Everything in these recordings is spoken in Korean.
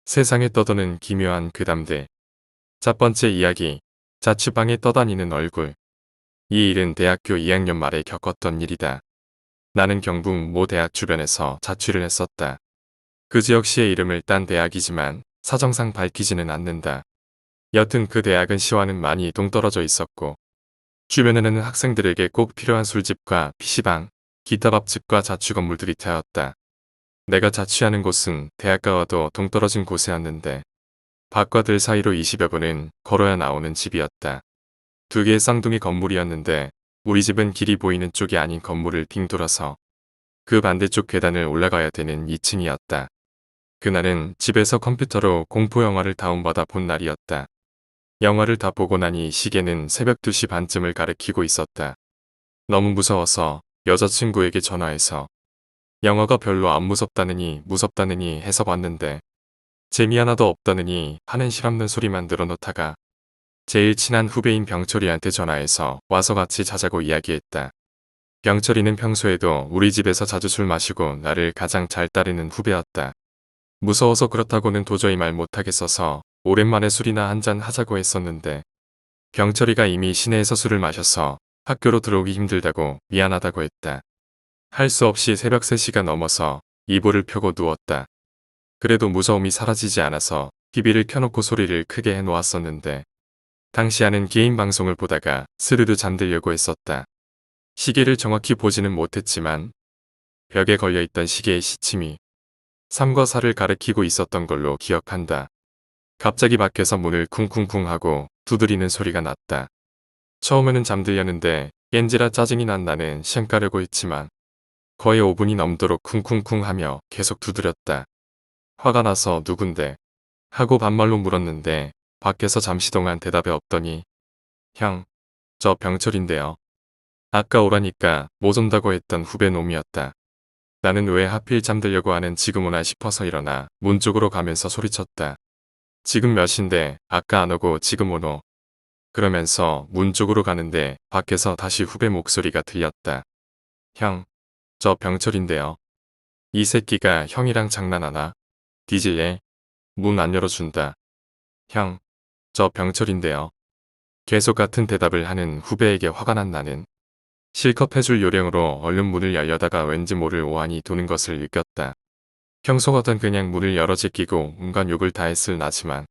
세상에 떠도는 기묘한 괴담들. 첫 번째 이야기. 자취방에 떠다니는 얼굴. 이 일은 대학교 2학년 말에 겪었던 일이다. 나는 경북 모 대학 주변에서 자취를 했었다. 그 지역시의 이름을 딴 대학이지만 사정상 밝히지는 않는다. 여튼 그 대학은 시와는 많이 동떨어져 있었고 주변에는 학생들에게 꼭 필요한 술집과 PC방, 기타 밥집과 자취 건물들이 트였다. 내가 자취하는 곳은 대학가와도 동떨어진 곳이었는데 밖과 들 사이로 20여 분은 걸어야 나오는 집이었다. 두 개의 쌍둥이 건물이었는데 우리 집은 길이 보이는 쪽이 아닌 건물을 빙 돌아서 그 반대쪽 계단을 올라가야 되는 2층이었다. 그날은 집에서 컴퓨터로 공포 영화를 다운받아 본 날이었다. 영화를 다 보고 나니 시계는 새벽 2시 반쯤을 가리키고 있었다. 너무 무서워서 여자친구에게 전화해서 영화가 별로 안 무섭다느니 해서 봤는데 재미 하나도 없다느니 하는 실없는 소리만 늘어놓다가 제일 친한 후배인 병철이한테 전화해서 와서 같이 자자고 이야기했다. 병철이는 평소에도 우리 집에서 자주 술 마시고 나를 가장 잘 따르는 후배였다. 무서워서 그렇다고는 도저히 말 못하겠어서 오랜만에 술이나 한잔 하자고 했었는데 병철이가 이미 시내에서 술을 마셔서 학교로 들어오기 힘들다고 미안하다고 했다. 할 수 없이 새벽 3시가 넘어서 이불을 펴고 누웠다. 그래도 무서움이 사라지지 않아서 TV를 켜놓고 소리를 크게 해놓았었는데 당시에는 개인 방송을 보다가 스르르 잠들려고 했었다. 시계를 정확히 보지는 못했지만 벽에 걸려있던 시계의 시침이 3과 4를 가리키고 있었던 걸로 기억한다. 갑자기 밖에서 문을 쿵쿵쿵 하고 두드리는 소리가 났다. 처음에는 잠들려는데 깬지라 짜증이 난 나는 쉔 까려고 했지만 거의 5분이 넘도록 쿵쿵쿵 하며 계속 두드렸다. 화가 나서 누군데? 하고 반말로 물었는데 밖에서 잠시 동안 대답이 없더니 형, 저 병철인데요. 아까 오라니까 못 온다고 했던 후배 놈이었다. 나는 왜 하필 잠들려고 하는 지금 오나 싶어서 일어나 문 쪽으로 가면서 소리쳤다. 지금 몇 시인데 아까 안 오고 지금 오노. 그러면서 문 쪽으로 가는데 밖에서 다시 후배 목소리가 들렸다. 형, 저 병철인데요. 이 새끼가 형이랑 장난하나? 뒤질래? 문 안 열어준다. 형, 저 병철인데요. 계속 같은 대답을 하는 후배에게 화가 난 나는 실컷 해줄 요령으로 얼른 문을 열려다가 왠지 모를 오한이 도는 것을 느꼈다. 평소 같은 그냥 문을 열어 제끼고 온갖 욕을 다 했을 나지만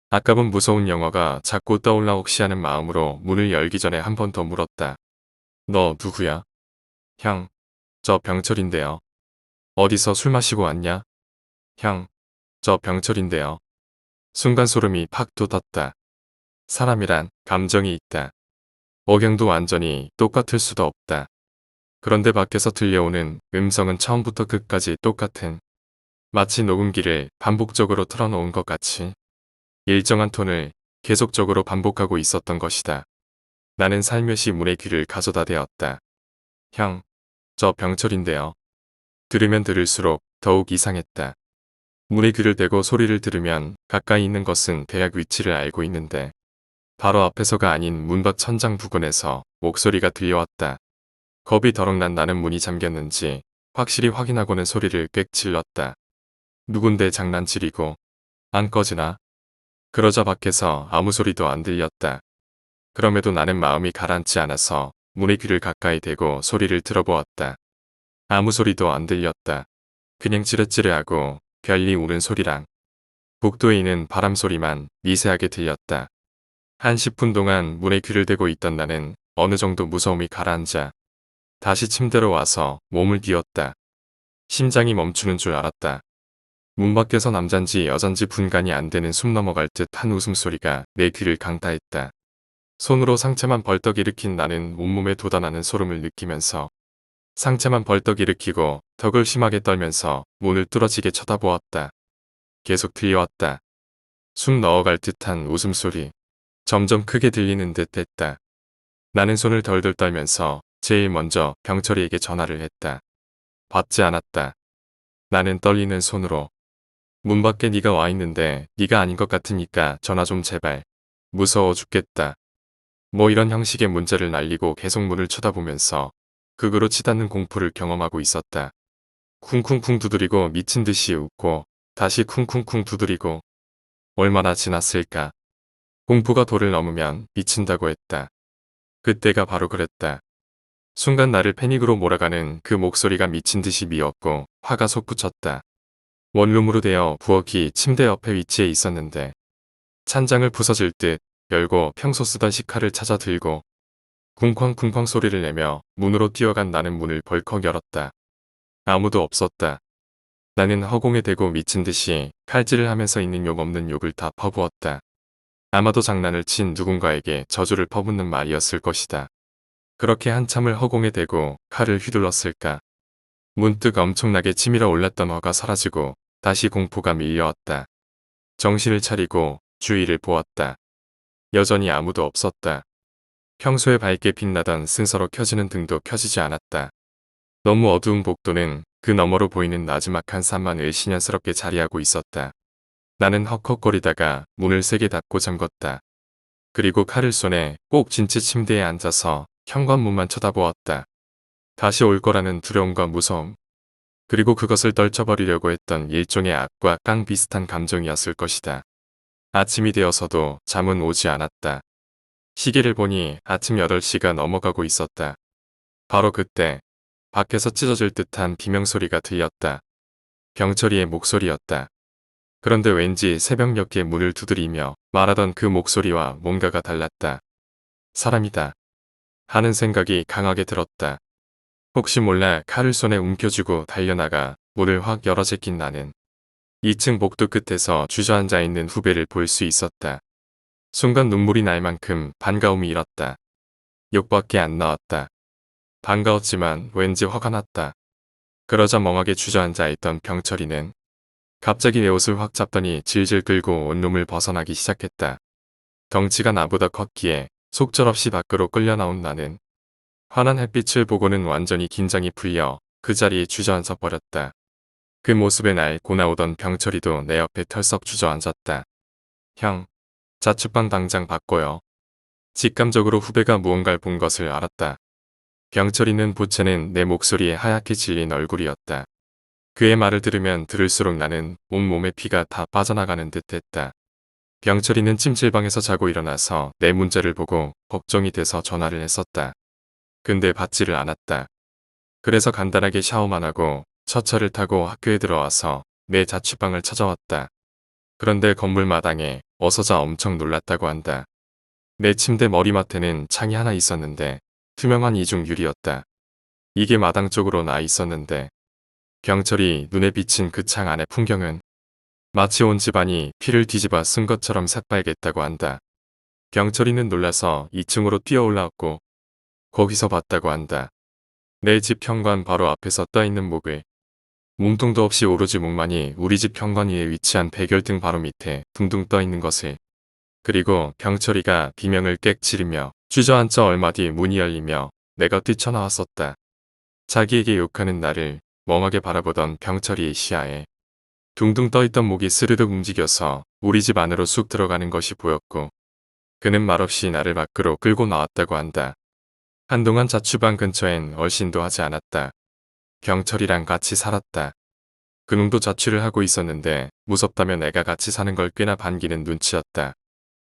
아까 본 무서운 영화가 자꾸 떠올라 혹시 하는 마음으로 문을 열기 전에 한 번 더 물었다. 너 누구야? 형, 저 병철인데요. 어디서 술 마시고 왔냐? 형, 저 병철인데요. 순간 소름이 팍 돋았다. 사람이란 감정이 있다. 억양도 완전히 똑같을 수도 없다. 그런데 밖에서 들려오는 음성은 처음부터 끝까지 똑같은 마치 녹음기를 반복적으로 틀어놓은 것 같이 일정한 톤을 계속적으로 반복하고 있었던 것이다. 나는 살며시 문의 귀를 가져다 대었다. 형, 저 병철인데요. 들으면 들을수록 더욱 이상했다. 문의 귀를 대고 소리를 들으면 가까이 있는 것은 대학 위치를 알고 있는데 바로 앞에서가 아닌 문 밖 천장 부근에서 목소리가 들려왔다. 겁이 더럭 난 나는 문이 잠겼는지 확실히 확인하고는 소리를 꽥 질렀다. 누군데 장난치리고 안 꺼지나? 그러자 밖에서 아무 소리도 안 들렸다. 그럼에도 나는 마음이 가라앉지 않아서 문의 귀를 가까이 대고 소리를 들어보았다. 아무 소리도 안 들렸다. 그냥 찌릿찌릿하고 별이 우는 소리랑 복도에 있는 바람 소리만 미세하게 들렸다. 한 10분 동안 문에 귀를 대고 있던 나는 어느 정도 무서움이 가라앉아 다시 침대로 와서 몸을 기었다. 심장이 멈추는 줄 알았다. 문 밖에서 남잔지 여잔지 분간이 안 되는 숨 넘어갈 듯 한 웃음소리가 내 귀를 강타했다. 손으로 상체만 벌떡 일으킨 나는 온몸에 돋아나는 소름을 느끼면서 상체만 벌떡 일으키고 턱을 심하게 떨면서 문을 뚫어지게 쳐다보았다. 계속 들려왔다. 숨 넣어갈 듯한 웃음소리. 점점 크게 들리는 듯 했다. 나는 손을 덜덜 떨면서 제일 먼저 병철이에게 전화를 했다. 받지 않았다. 나는 떨리는 손으로 문 밖에 네가 와 있는데 네가 아닌 것 같으니까 전화 좀 제발. 무서워 죽겠다. 뭐 이런 형식의 문자를 날리고 계속 문을 쳐다보면서 극으로 치닫는 공포를 경험하고 있었다. 쿵쿵쿵 두드리고 미친 듯이 웃고 다시 쿵쿵쿵 두드리고 얼마나 지났을까. 공포가 도를 넘으면 미친다고 했다. 그때가 바로 그랬다. 순간 나를 패닉으로 몰아가는 그 목소리가 미친 듯이 미웠고 화가 솟구쳤다. 원룸으로 되어 부엌이 침대 옆에 위치해 있었는데 찬장을 부서질 듯 열고 평소 쓰던 식칼을 찾아 들고 쿵쾅쿵쾅 소리를 내며 문으로 뛰어간 나는 문을 벌컥 열었다. 아무도 없었다. 나는 허공에 대고 미친 듯이 칼질을 하면서 있는 욕 없는 욕을 다 퍼부었다. 아마도 장난을 친 누군가에게 저주를 퍼붓는 말이었을 것이다. 그렇게 한참을 허공에 대고 칼을 휘둘렀을까. 문득 엄청나게 치밀어 올랐던 화가 사라지고 다시 공포가 밀려왔다. 정신을 차리고 주위를 보았다. 여전히 아무도 없었다. 평소에 밝게 빛나던 순서로 켜지는 등도 켜지지 않았다. 너무 어두운 복도는 그 너머로 보이는 나지막한 산만 을씨년스럽게 자리하고 있었다. 나는 헉헉거리다가 문을 세게 닫고 잠궜다. 그리고 칼을 손에 꼭 쥔 채 침대에 앉아서 현관문만 쳐다보았다. 다시 올 거라는 두려움과 무서움, 그리고 그것을 떨쳐버리려고 했던 일종의 악과 깡 비슷한 감정이었을 것이다. 아침이 되어서도 잠은 오지 않았다. 시계를 보니 아침 8시가 넘어가고 있었다. 바로 그때 밖에서 찢어질 듯한 비명소리가 들렸다. 병철이의 목소리였다. 그런데 왠지 새벽녘에 문을 두드리며 말하던 그 목소리와 뭔가가 달랐다. 사람이다 하는 생각이 강하게 들었다. 혹시 몰라 칼을 손에 움켜쥐고 달려나가 문을 확 열어 제낀 나는 2층 복도 끝에서 주저앉아 있는 후배를 볼 수 있었다. 순간 눈물이 날 만큼 반가움이 일었다. 욕밖에 안 나왔다. 반가웠지만 왠지 화가 났다. 그러자 멍하게 주저앉아 있던 병철이는 갑자기 내 옷을 확 잡더니 질질 끌고 온몸을 벗어나기 시작했다. 덩치가 나보다 컸기에 속절없이 밖으로 끌려 나온 나는 환한 햇빛을 보고는 완전히 긴장이 풀려 그 자리에 주저앉아 버렸다. 그 모습에 날 고나오던 병철이도 내 옆에 털썩 주저앉았다. 형, 자취방 당장 바꿔요. 직감적으로 후배가 무언가를 본 것을 알았다. 병철이는 보채는 내 목소리에 하얗게 질린 얼굴이었다. 그의 말을 들으면 들을수록 나는 온몸에 피가 다 빠져나가는 듯 했다. 병철이는 찜질방에서 자고 일어나서 내 문자를 보고 걱정이 돼서 전화를 했었다. 근데 받지를 않았다. 그래서 간단하게 샤워만 하고 첫 차를 타고 학교에 들어와서 내 자취방을 찾아왔다. 그런데 건물 마당에 어서자 엄청 놀랐다고 한다. 내 침대 머리맡에는 창이 하나 있었는데 투명한 이중 유리였다. 이게 마당 쪽으로 나 있었는데 병철이 눈에 비친 그 창 안의 풍경은 마치 온 집안이 피를 뒤집어 쓴 것처럼 새빨갰다고 한다. 병철이는 놀라서 2층으로 뛰어 올라왔고 거기서 봤다고 한다. 내 집 현관 바로 앞에서 떠있는 목을 몸통도 없이 오로지 목만이 우리 집 현관 위에 위치한 백열등 바로 밑에 둥둥 떠있는 것을. 그리고 병철이가 비명을 꽥 지르며 주저앉자 얼마 뒤 문이 열리며 내가 뛰쳐나왔었다. 자기에게 욕하는 나를 멍하게 바라보던 병철이의 시야에 둥둥 떠있던 목이 스르륵 움직여서 우리 집 안으로 쑥 들어가는 것이 보였고 그는 말없이 나를 밖으로 끌고 나왔다고 한다. 한동안 자취방 근처엔 얼씬도 하지 않았다. 병철이랑 같이 살았다. 그놈도 자취를 하고 있었는데 무섭다며 내가 같이 사는 걸 꽤나 반기는 눈치였다.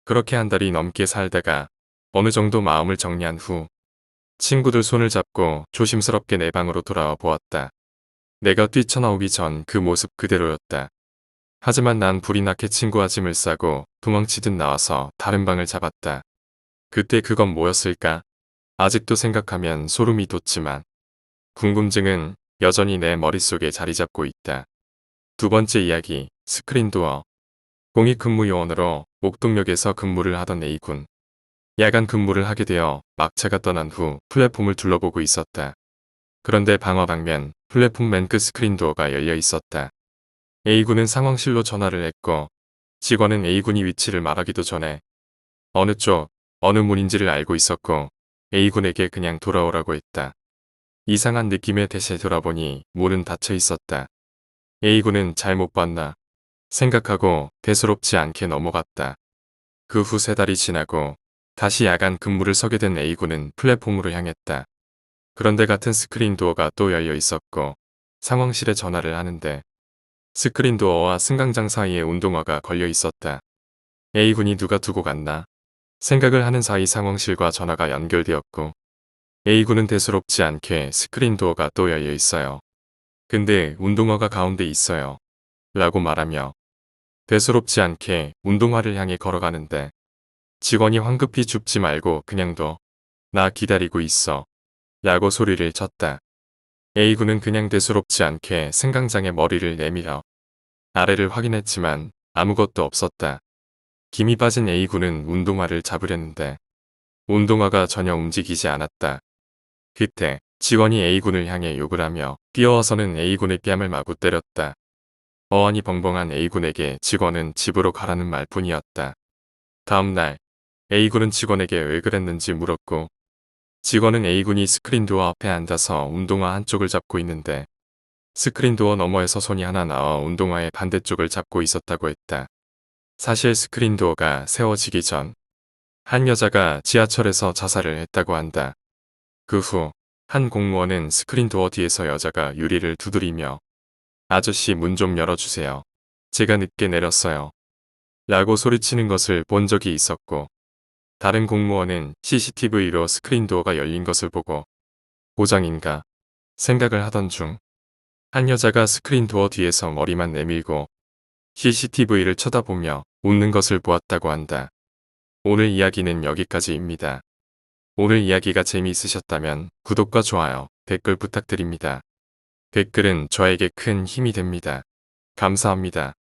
그렇게 한 달이 넘게 살다가 어느 정도 마음을 정리한 후 친구들 손을 잡고 조심스럽게 내 방으로 돌아와 보았다. 내가 뛰쳐나오기 전 그 모습 그대로였다. 하지만 난 불이 나게 친구와 짐을 싸고 도망치듯 나와서 다른 방을 잡았다. 그때 그건 뭐였을까? 아직도 생각하면 소름이 돋지만 궁금증은 여전히 내 머릿속에 자리 잡고 있다. 두 번째 이야기, 스크린도어. 공익근무요원으로 옥동역에서 근무를 하던 A군. 야간 근무를 하게 되어 막차가 떠난 후 플랫폼을 둘러보고 있었다. 그런데 방화 방면 플랫폼 맨 끝 스크린도어가 열려 있었다. A군은 상황실로 전화를 했고 직원은 A군이 위치를 말하기도 전에 어느 쪽, 어느 문인지를 알고 있었고 A군에게 그냥 돌아오라고 했다. 이상한 느낌의 대신 돌아보니 문은 닫혀 있었다. A군은 잘못 봤나 생각하고 대수롭지 않게 넘어갔다. 그 후 3달이 지나고 다시 야간 근무를 서게 된 A군은 플랫폼으로 향했다. 그런데 같은 스크린 도어가 또 열려 있었고 상황실에 전화를 하는데 스크린 도어와 승강장 사이에 운동화가 걸려 있었다. A군이 누가 두고 갔나? 생각을 하는 사이 상황실과 전화가 연결되었고 A군은 대수롭지 않게 스크린 도어가 또 열려 있어요. 근데 운동화가 가운데 있어요. 라고 말하며 대수롭지 않게 운동화를 향해 걸어가는데 직원이 황급히 줍지 말고 그냥 둬. 나 기다리고 있어. 라고 소리를 쳤다. A군은 그냥 대수롭지 않게 승강장에 머리를 내밀어 아래를 확인했지만 아무것도 없었다. 김이 빠진 A군은 운동화를 잡으려는데 운동화가 전혀 움직이지 않았다. 그때 직원이 A군을 향해 욕을 하며 뛰어와서는 A군의 뺨을 마구 때렸다. 어안이 벙벙한 A군에게 직원은 집으로 가라는 말뿐이었다. 다음 날 A군은 직원에게 왜 그랬는지 물었고 직원은 A군이 스크린 도어 앞에 앉아서 운동화 한쪽을 잡고 있는데 스크린 도어 너머에서 손이 하나 나와 운동화의 반대쪽을 잡고 있었다고 했다. 사실 스크린 도어가 세워지기 전 한 여자가 지하철에서 자살을 했다고 한다. 그 후 한 공무원은 스크린 도어 뒤에서 여자가 유리를 두드리며 아저씨 문 좀 열어주세요. 제가 늦게 내렸어요. 라고 소리치는 것을 본 적이 있었고 다른 공무원은 CCTV로 스크린 도어가 열린 것을 보고 고장인가 생각을 하던 중 한 여자가 스크린 도어 뒤에서 머리만 내밀고 CCTV를 쳐다보며 웃는 것을 보았다고 한다. 오늘 이야기는 여기까지입니다. 오늘 이야기가 재미있으셨다면 구독과 좋아요, 댓글 부탁드립니다. 댓글은 저에게 큰 힘이 됩니다. 감사합니다.